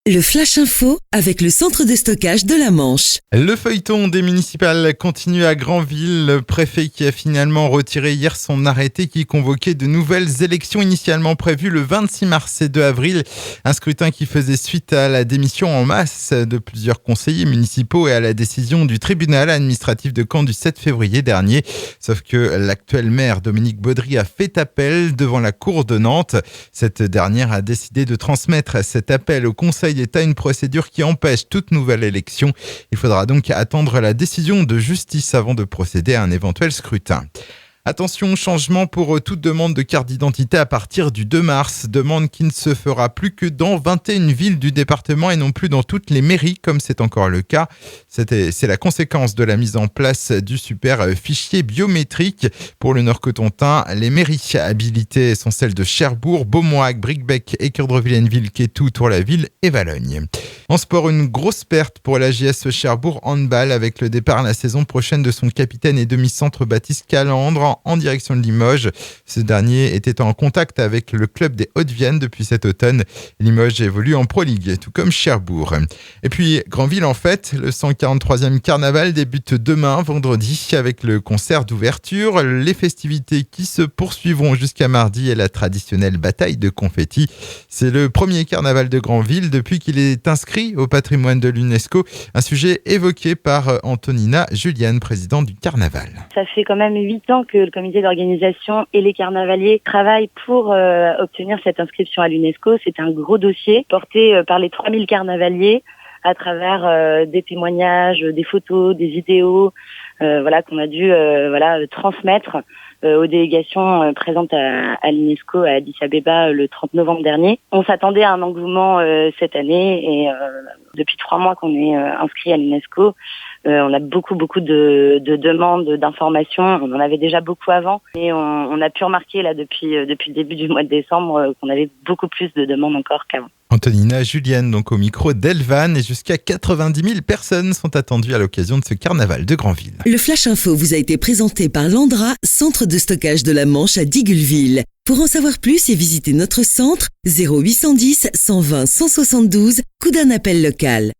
Le Flash Info avec le centre de stockage de la Manche. Le feuilleton des municipales continue à Granville. Le préfet qui a finalement retiré hier son arrêté qui convoquait de nouvelles élections initialement prévues le 26 mars et 2 avril. Un scrutin qui faisait suite à la démission en masse de plusieurs conseillers municipaux et à la décision du tribunal administratif de Caen du 7 février dernier. Sauf que l'actuel maire Dominique Baudry a fait appel devant la cour de Nantes. Cette dernière a décidé de transmettre cet appel au Conseil d'État, une procédure qui empêche toute nouvelle élection. Il faudra donc attendre la décision de justice avant de procéder à un éventuel scrutin. Attention, changement pour toute demande de carte d'identité à partir du 2 mars. Demande qui ne se fera plus que dans 21 villes du département et non plus dans toutes les mairies, comme c'est encore le cas. C'est la conséquence de la mise en place du super fichier biométrique. Pour le Nord-Cotentin, les mairies habilitées sont celles de Cherbourg, Beaumois, Bricbec, Écuerdre-Villaineville, Quétou, Tour-la-Ville et Valognes. En sport, une grosse perte pour la JS Cherbourg handball avec le départ la saison prochaine de son capitaine et demi-centre Baptiste Calandre en direction de Limoges. Ce dernier était en contact avec le club des Hauts-de-Vienne depuis cet automne. Limoges évolue en Pro League, tout comme Cherbourg. Et puis Granville en fête, le 143e carnaval débute demain, vendredi, avec le concert d'ouverture, les festivités qui se poursuivront jusqu'à mardi et la traditionnelle bataille de confettis. C'est le premier carnaval de Granville depuis qu'il est inscrit au patrimoine de l'UNESCO, un sujet évoqué par Antonina Juliane, présidente du carnaval. Ça fait quand même 8 ans que le comité d'organisation et les carnavaliers travaillent pour obtenir cette inscription à l'UNESCO. C'est un gros dossier porté par les 3000 carnavaliers à travers des témoignages, des photos, des vidéos, qu'on a dû transmettre aux délégations présentes à l'UNESCO à Addis Abeba le 30 novembre dernier. On s'attendait à un engouement cette année et depuis 3 mois qu'on est inscrit à l'UNESCO, on a beaucoup de demandes, d'informations. On en avait déjà beaucoup avant, et on a pu remarquer là depuis le début du mois de décembre qu'on avait beaucoup plus de demandes encore qu'avant. Antonina Juliane, donc au micro d'Elvan, et jusqu'à 90 000 personnes sont attendues à l'occasion de ce carnaval de Granville. Le Flash Info vous a été présenté par Landra, centre de stockage de la Manche à Digulleville. Pour en savoir plus et visiter notre centre, 0810 120 172, coup d'un appel local.